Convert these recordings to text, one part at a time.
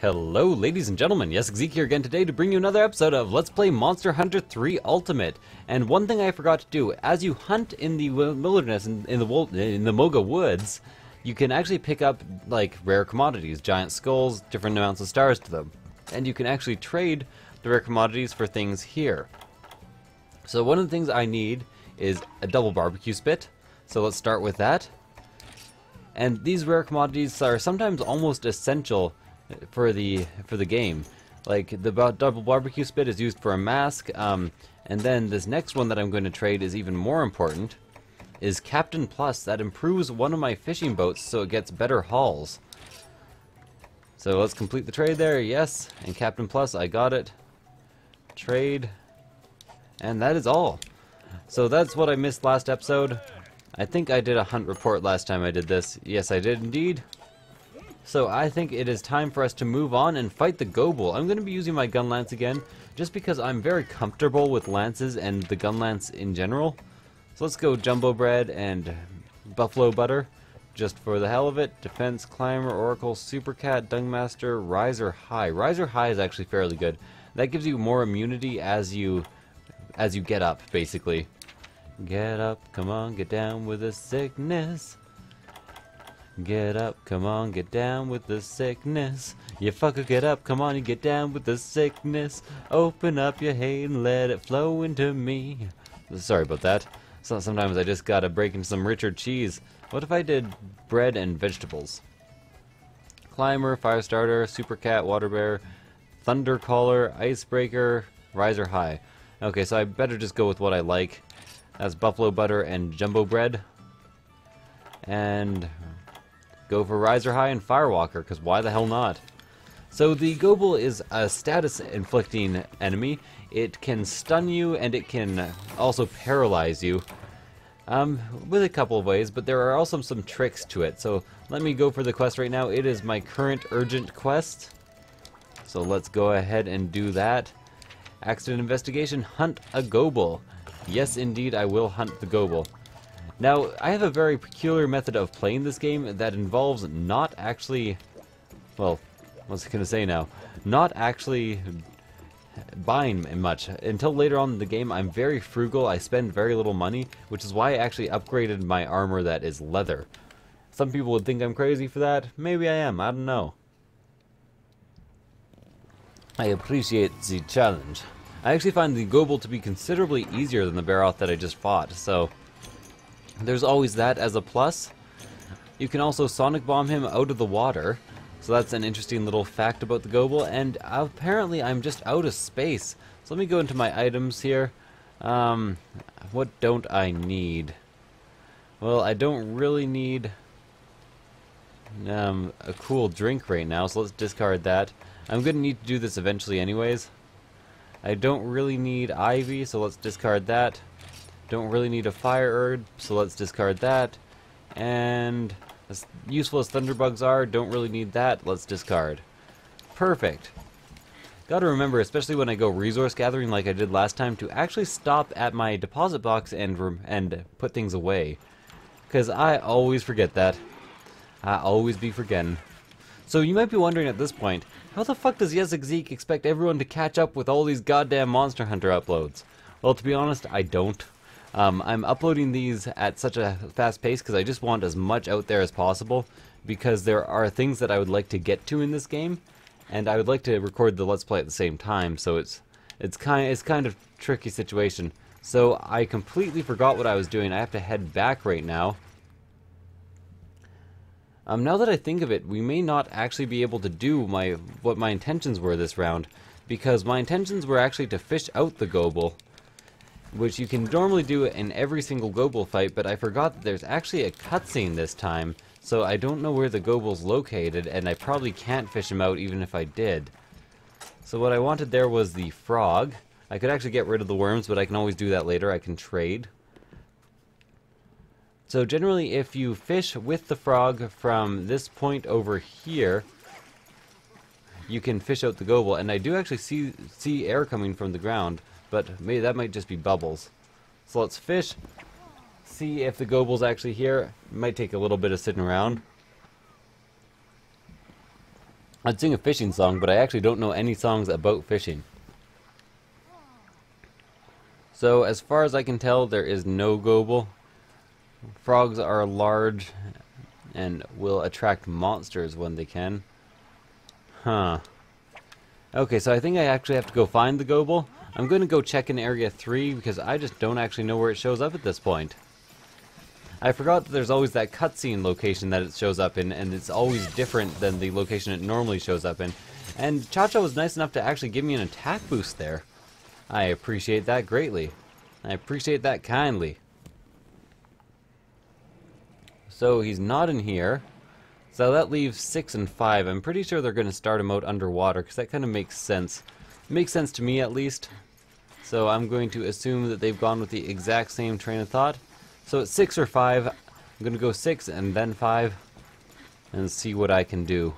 Hello ladies and gentlemen, Yessik here again today to bring you another episode of Let's Play Monster Hunter 3 Ultimate. And one thing I forgot to do, as you hunt in the wilderness, in the Moga Woods, you can actually pick up like rare commodities, giant skulls, different amounts of stars to them. And you can actually trade the rare commodities for things here. So one of the things I need is a double barbecue spit, so let's start with that. And these rare commodities are sometimes almost essential for the game. Like the double barbecue spit is used for a mask, and then this next one that I'm going to trade is even more important, is Captain Plus. That improves one of my fishing boats so it gets better hauls. So let's complete the trade there, yes, and Captain Plus, I got it. Trade, and that is all. So that's what I missed last episode. I think I did a hunt report last time I did this. Yes, I did indeed. So I think it is time for us to move on and fight the Gobul. I'm going to be using my gun lance again, just because I'm very comfortable with lances and the gun lance in general. So let's go Jumbo Bread and Buffalo Butter, just for the hell of it. Defense, Climber, Oracle, Super Cat, Dungmaster, Riser High. Riser High is actually fairly good. That gives you more immunity as you get up, basically. Get up, come on, get down with the sickness. Get up, come on, get down with the sickness. You fucker, get up, come on, you get down with the sickness. Open up your hate and let it flow into me. Sorry about that. So sometimes I just gotta break into some Richard cheese. What if I did bread and vegetables? Climber, Firestarter, Super Cat, Water Bear, Thunder Caller, Icebreaker, Riser High. Okay, so I better just go with what I like. That's Buffalo Butter and Jumbo Bread. And go for Riser High and Firewalker, because why the hell not? So the Gobul is a status-inflicting enemy. It can stun you, and it can also paralyze you. With a couple of ways, but there are also some tricks to it. So let me go for the quest right now. It is my current urgent quest. So let's go ahead and do that. Accident investigation, hunt a Gobul. Yes, indeed, I will hunt the Gobul. Now, I have a very peculiar method of playing this game that involves not actually, well, what's I going to say now? Not actually buying much. Until later on in the game, I'm very frugal. I spend very little money, which is why I actually upgraded my armor that is leather. Some people would think I'm crazy for that. Maybe I am. I don't know. I appreciate the challenge. I actually find the Gobul to be considerably easier than the Baroth that I just fought, so there's always that as a plus. You can also Sonic Bomb him out of the water, so that's an interesting little fact about the Gobul, and apparently I'm just out of space. So let me go into my items here. What don't I need? Well, I don't really need a cool drink right now, so let's discard that. I'm going to need to do this eventually anyways. I don't really need Ivy, so let's discard that. Don't really need a fire herb, so let's discard that. And as useful as thunderbugs are, don't really need that, let's discard. Perfect. Gotta remember, especially when I go resource gathering like I did last time, to actually stop at my deposit box and put things away. Because I always forget that. I always be forgetting. So you might be wondering at this point, how the fuck does Yessik expect everyone to catch up with all these goddamn Monster Hunter uploads? Well, to be honest, I don't. I'm uploading these at such a fast pace because I just want as much out there as possible, because there are things that I would like to get to in this game, and I would like to record the Let's Play at the same time, so it's kind of tricky situation. So I completely forgot what I was doing. I have to head back right now. Now that I think of it, we may not actually be able to do what my intentions were this round, because my intentions were actually to fish out the Gobul, which you can normally do in every single Gobul fight, but I forgot that there's actually a cutscene this time, so I don't know where the Gobul's located, and I probably can't fish him out even if I did. So what I wanted there was the frog. I could actually get rid of the worms, but I can always do that later. I can trade. So generally, if you fish with the frog from this point over here, you can fish out the Gobul, and I do actually see air coming from the ground, but maybe that might just be bubbles. So let's fish, see if the Gobul's actually here. It might take a little bit of sitting around. I'd sing a fishing song, but I actually don't know any songs about fishing. So, as far as I can tell, there is no Gobul. Frogs are large and will attract monsters when they can. Huh. Okay, so I think I actually have to go find the Gobul. I'm going to go check in Area 3 because I just don't actually know where it shows up at this point. I forgot that there's always that cutscene location that it shows up in, and it's always different than the location it normally shows up in. And Cha-Cha was nice enough to actually give me an attack boost there. I appreciate that greatly. I appreciate that kindly. So he's not in here. So that leaves 6 and 5. I'm pretty sure they're going to start him out underwater, because that kind of makes sense. Makes sense to me, at least. So I'm going to assume that they've gone with the exact same train of thought. So it's 6 or 5. I'm going to go 6 and then 5. And see what I can do.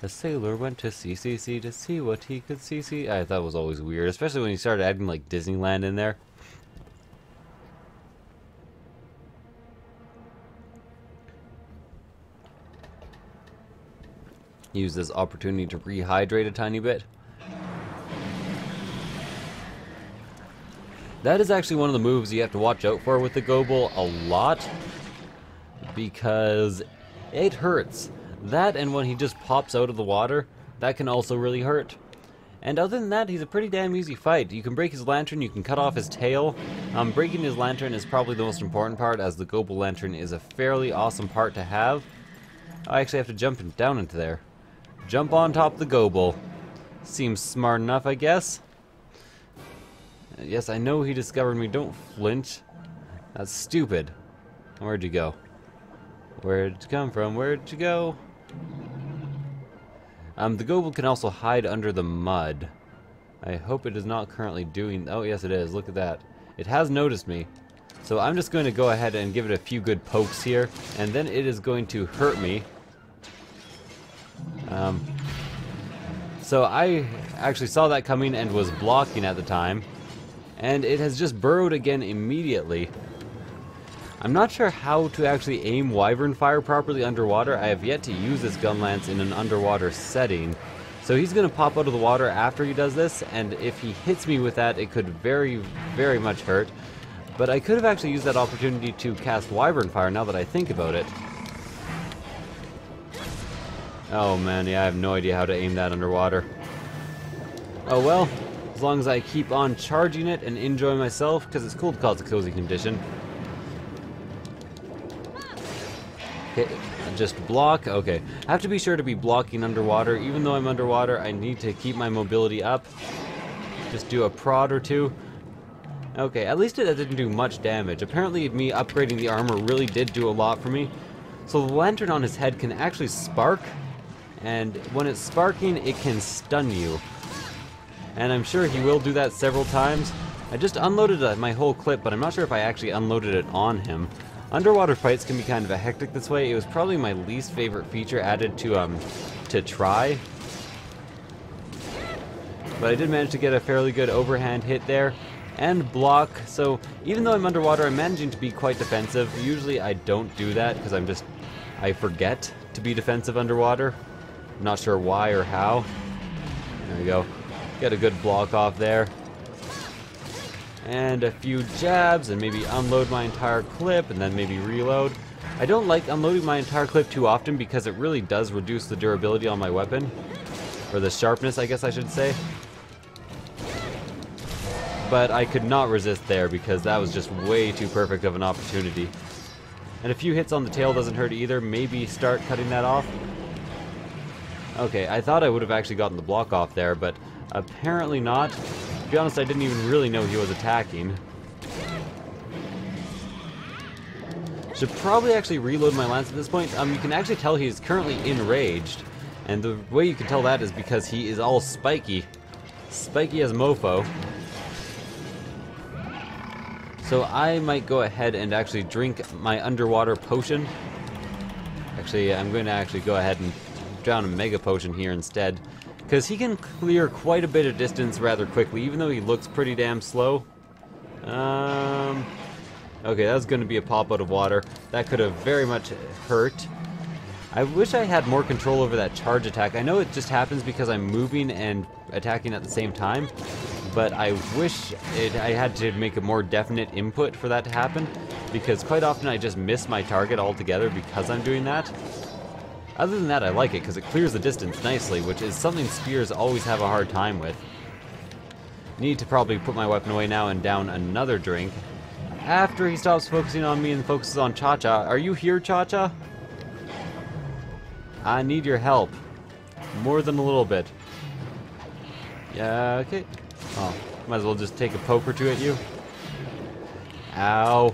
A sailor went to sea to see what he could see. I thought it was always weird, especially when you started adding like Disneyland in there. Use this opportunity to rehydrate a tiny bit. That is actually one of the moves you have to watch out for with the Gobul a lot, because it hurts. That, and when he just pops out of the water, that can also really hurt. And other than that, he's a pretty damn easy fight. You can break his lantern, you can cut off his tail. Breaking his lantern is probably the most important part, as the Gobul lantern is a fairly awesome part to have. I actually have to jump down into there. Jump on top of the Gobul. Seems smart enough, I guess. Yes, I know he discovered me. Don't flinch. That's stupid. Where'd you go? Where'd you come from? Where'd you go? The Gobul can also hide under the mud. I hope it is not currently doing... Oh, yes it is. Look at that. It has noticed me. So I'm just going to go ahead and give it a few good pokes here, and then it is going to hurt me. So I actually saw that coming and was blocking at the time, and it has just burrowed again immediately. I'm not sure how to actually aim Wyvern Fire properly underwater. I have yet to use this gun lance in an underwater setting. So he's going to pop out of the water after he does this, and if he hits me with that, it could very, very much hurt. But I could have actually used that opportunity to cast Wyvern Fire now that I think about it. Oh man, yeah, I have no idea how to aim that underwater. Oh well, as long as I keep on charging it and enjoy myself, because it's cool to call it a cozy condition. Okay, just block. Okay, I have to be sure to be blocking underwater. Even though I'm underwater, I need to keep my mobility up. Just do a prod or two. Okay, at least it didn't do much damage. Apparently me upgrading the armor really did do a lot for me. So the lantern on his head can actually spark, and when it's sparking, it can stun you. And I'm sure he will do that several times. I just unloaded my whole clip, but I'm not sure if I actually unloaded it on him. Underwater fights can be kind of a hectic this way. It was probably my least favorite feature added to try. But I did manage to get a fairly good overhand hit there, and block. So even though I'm underwater, I'm managing to be quite defensive. Usually I don't do that because I forget to be defensive underwater. I'm not sure why or how. There we go. Get a good block off there. And a few jabs, and maybe unload my entire clip, and then maybe reload. I don't like unloading my entire clip too often because it really does reduce the durability on my weapon. Or the sharpness, I guess I should say. But I could not resist there because that was just way too perfect of an opportunity. And a few hits on the tail doesn't hurt either. Maybe start cutting that off. Okay, I thought I would have actually gotten the block off there, but apparently not. To be honest, I didn't even really know he was attacking. Should probably actually reload my lance at this point. You can actually tell he's currently enraged. And the way you can tell that is because he is all spiky. Spiky as mofo. So I might go ahead and actually drink my underwater potion. Actually, I'm going to actually go ahead and drown a mega potion here instead. Because he can clear quite a bit of distance rather quickly, even though he looks pretty damn slow. Okay, that's going to be a pop out of water. That could have very much hurt. I wish I had more control over that charge attack. I know it just happens because I'm moving and attacking at the same time, but I wish I had to make a more definite input for that to happen, because quite often I just miss my target altogether because I'm doing that. Other than that, I like it because it clears the distance nicely, which is something spears always have a hard time with. Need to probably put my weapon away now and down another drink. After he stops focusing on me and focuses on Cha-Cha. Are you here, Cha-Cha? I need your help. More than a little bit. Yeah, okay. Oh, might as well just take a poke or two at you. Ow.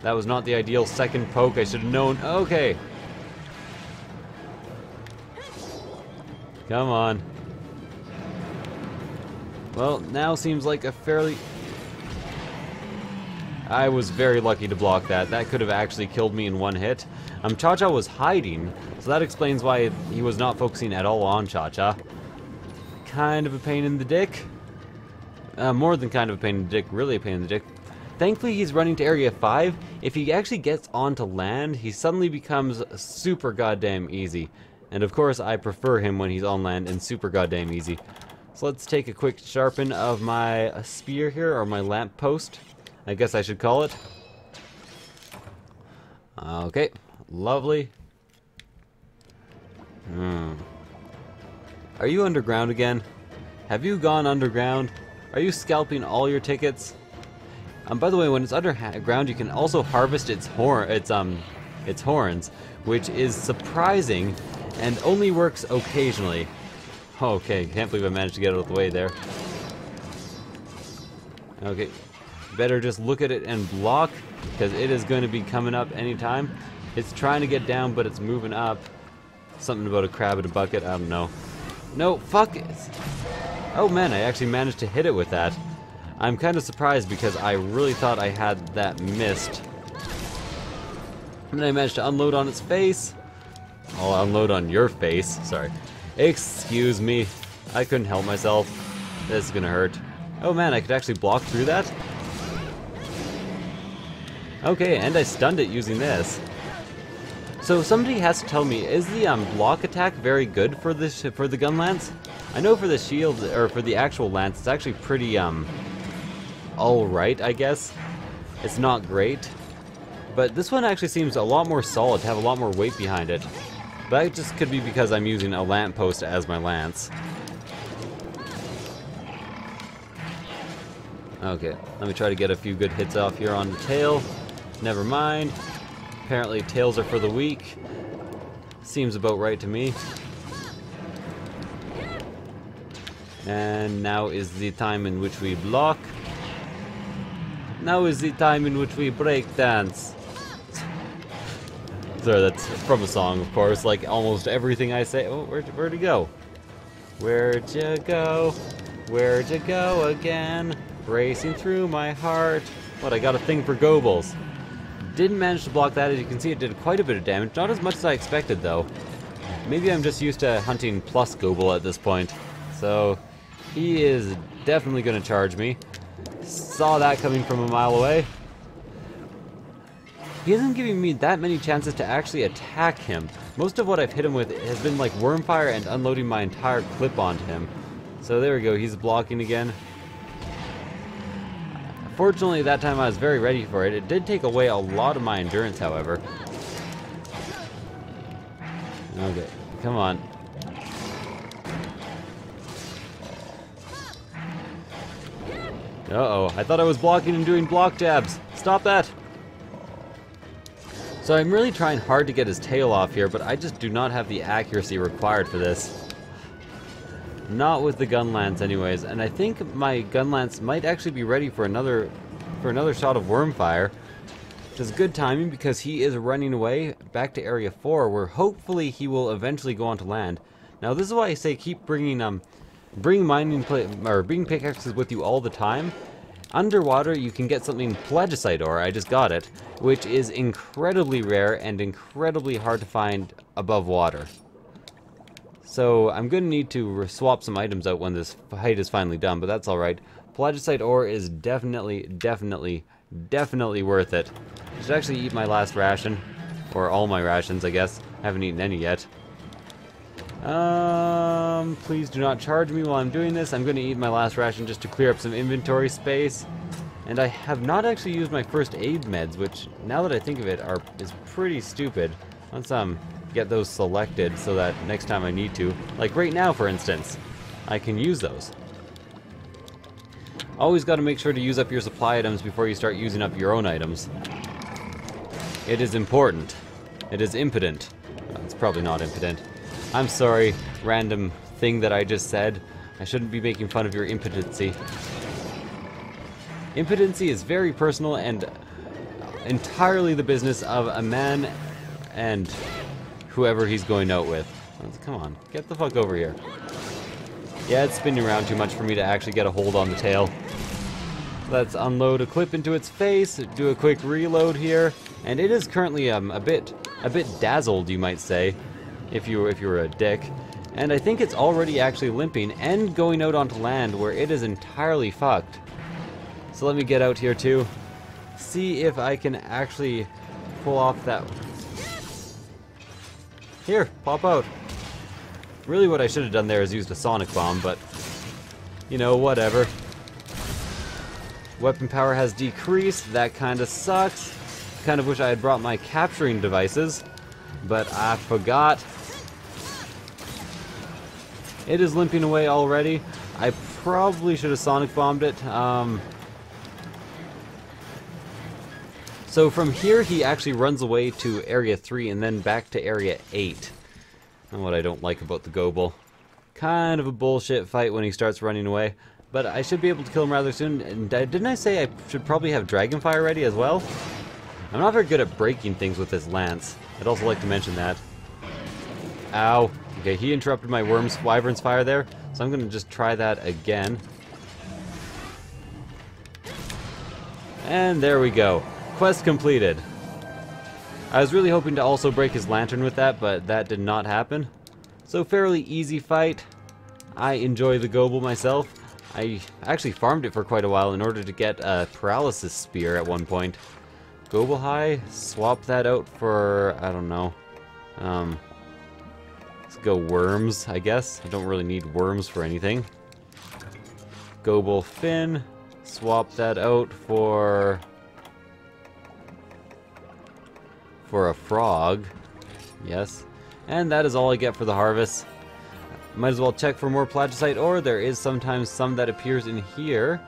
That was not the ideal second poke. I should have known. Okay. Come on. Well, now seems like a fairly... I was very lucky to block that. That could have actually killed me in one hit. Cha-Cha was hiding, so that explains why he was not focusing at all on Cha-Cha. Kind of a pain in the dick. More than kind of a pain in the dick, really a pain in the dick. Thankfully, he's running to Area 5. If he actually gets onto land, he suddenly becomes super goddamn easy. And of course, I prefer him when he's on land and super goddamn easy. So let's take a quick sharpen of my spear here, or my lamp post, I guess I should call it. Okay, lovely. Are you underground again? Have you gone underground? Are you scalping all your tickets? By the way, when it's underground, you can also harvest its horns, which is surprising and only works occasionally. Okay, can't believe I managed to get out of the way there. Okay, better just look at it and block, because it is going to be coming up anytime. It's trying to get down, but it's moving up. Something about a crab in a bucket, I don't know. No, fuck it! Oh man, I actually managed to hit it with that. I'm kind of surprised because I really thought I had that missed. And then I managed to unload on its face. I'll unload on your face, sorry. Excuse me, I couldn't help myself. This is gonna hurt. Oh man, I could actually block through that? Okay, and I stunned it using this. So somebody has to tell me, is the block attack very good for this for the gun lance? I know for the shield, or for the actual lance, it's actually pretty alright, I guess. It's not great. But this one actually seems a lot more solid, to have a lot more weight behind it. But that just could be because I'm using a lamppost as my lance. Okay, let me try to get a few good hits off here on the tail. Never mind. Apparently tails are for the weak. Seems about right to me. And now is the time in which we block. Now is the time in which we break dance. Sorry, that's from a song, of course, like almost everything I say. Oh, where'd he go? Where'd you go? Where'd you go again? Racing through my heart. What, I got a thing for Gobuls. Didn't manage to block that. As you can see, it did quite a bit of damage. Not as much as I expected, though. Maybe I'm just used to hunting plus Gobul at this point. So, he is definitely going to charge me. Saw that coming from a mile away. He isn't giving me that many chances to actually attack him. Most of what I've hit him with has been like Wormfire and unloading my entire clip onto him. So there we go, he's blocking again. Fortunately, that time I was very ready for it. It did take away a lot of my endurance, however. Okay, come on. Uh-oh, I thought I was blocking and doing block jabs. Stop that! So I'm really trying hard to get his tail off here, but I just do not have the accuracy required for this. Not with the gun lance anyways, and I think my gun lance might actually be ready for another shot of Wormfire, which is good timing because he is running away back to Area 4, where hopefully he will eventually go onto land. Now this is why I say keep bring pickaxes with you all the time. Underwater, you can get something Plagiocite ore, I just got it, which is incredibly rare and incredibly hard to find above water. So I'm going to need to swap some items out when this fight is finally done, but that's alright. Plagiocite ore is definitely worth it. I should actually eat my last ration, or all my rations, I guess. Haven't eaten any yet. Please do not charge me while I'm doing this. I'm going to eat my last ration just to clear up some inventory space. And I have not actually used my first aid meds, which, now that I think of it, is pretty stupid. Once get those selected so that next time I need to, like right now for instance, I can use those. Always got to make sure to use up your supply items before you start using up your own items. It is important. It is impotent. Well, it's probably not impotent. I'm sorry, random thing that I just said. I shouldn't be making fun of your impotency. Impotency is very personal and entirely the business of a man and whoever he's going out with. Come on, get the fuck over here. Yeah, it's spinning around too much for me to actually get a hold on the tail. Let's unload a clip into its face, do a quick reload here, and it is currently a bit dazzled, you might say, if you were a dick. And I think it's already actually limping and going out onto land where it is entirely fucked. So let me get out here too, see if I can actually pull off that. Here, pop out. Really what I should have done there is used a sonic bomb, but you know, whatever. Weapon power has decreased, that kinda sucks. Kind of wish I had brought my capturing devices, but I forgot. It is limping away already. I probably should have sonic bombed it. So from here he actually runs away to area 3 and then back to area 8. And what I don't like about the Gobul. Kind of a bullshit fight when he starts running away. But I should be able to kill him rather soon. And didn't I say I should probably have Dragonfire ready as well? I'm not very good at breaking things with this lance. I'd also like to mention that. Ow. Okay, he interrupted my Wyvern's fire there. So I'm going to just try that again. And there we go. Quest completed. I was really hoping to also break his lantern with that, but that did not happen. So fairly easy fight. I enjoy the Gobul myself. I actually farmed it for quite a while in order to get a paralysis spear at one point. Gobul high, swap that out for, I don't know. Let's go worms, I guess. I don't really need worms for anything. Gobul fin, swap that out for a frog. Yes. And that is all I get for the harvest. Might as well check for more plagiocite ore. There is sometimes some that appears in here.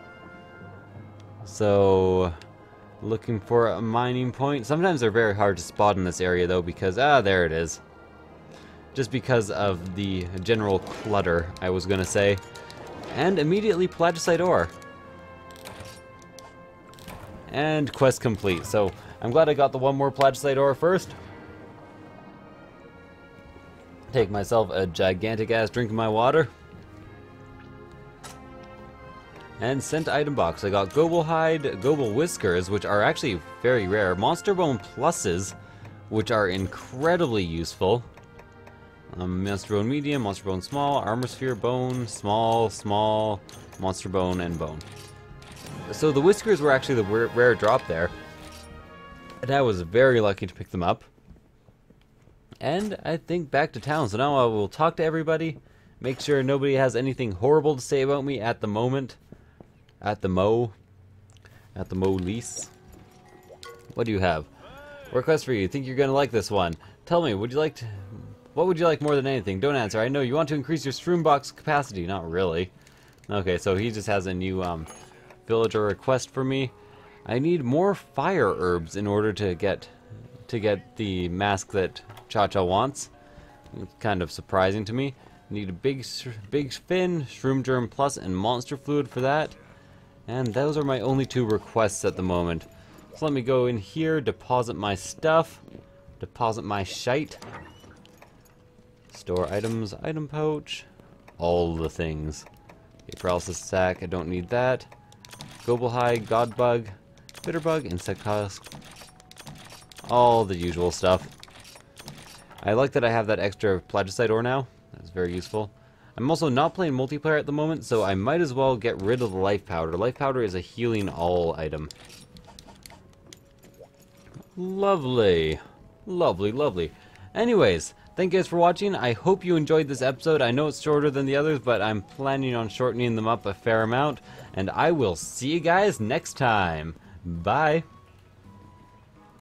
So, looking for a mining point. Sometimes they're very hard to spot in this area though because, there it is. Just because of the general clutter, I was gonna say. And immediately plagiocite ore. And quest complete. So, I'm glad I got the one more plagiocite ore first. Take myself a gigantic ass drink of my water. And sent item box. I got Gobul hide, Gobul whiskers, which are actually very rare. Monster bone pluses, which are incredibly useful. Monster bone medium, monster bone small, armor sphere bone, small, monster bone, and bone. So the whiskers were actually the rare drop there. And I was very lucky to pick them up. And I think back to town. So now I will talk to everybody. Make sure nobody has anything horrible to say about me at the moment. At the lease. What do you have? Request for you. Think you're gonna like this one. Tell me, what would you like more than anything? Don't answer. I know you want to increase your stream box capacity. Not really. Okay, so he just has a new villager request for me. I need more fire herbs in order to get the mask that Cha-Cha wants. It's kind of surprising to me. Need a big fin, shroom germ plus, and monster fluid for that. And those are my only two requests at the moment. So let me go in here, deposit my stuff, deposit my shite. Store items, item pouch, all the things. Okay, paralysis sack, I don't need that. Gobul hide, god bug, bitterbug, insect husk. All the usual stuff. I like that I have that extra plagiocite ore now. That's very useful. I'm also not playing multiplayer at the moment, so I might as well get rid of the life powder. Life powder is a healing all item. Lovely. Lovely, lovely. Anyways, thank you guys for watching. I hope you enjoyed this episode. I know it's shorter than the others, but I'm planning on shortening them up a fair amount. And I will see you guys next time. Bye.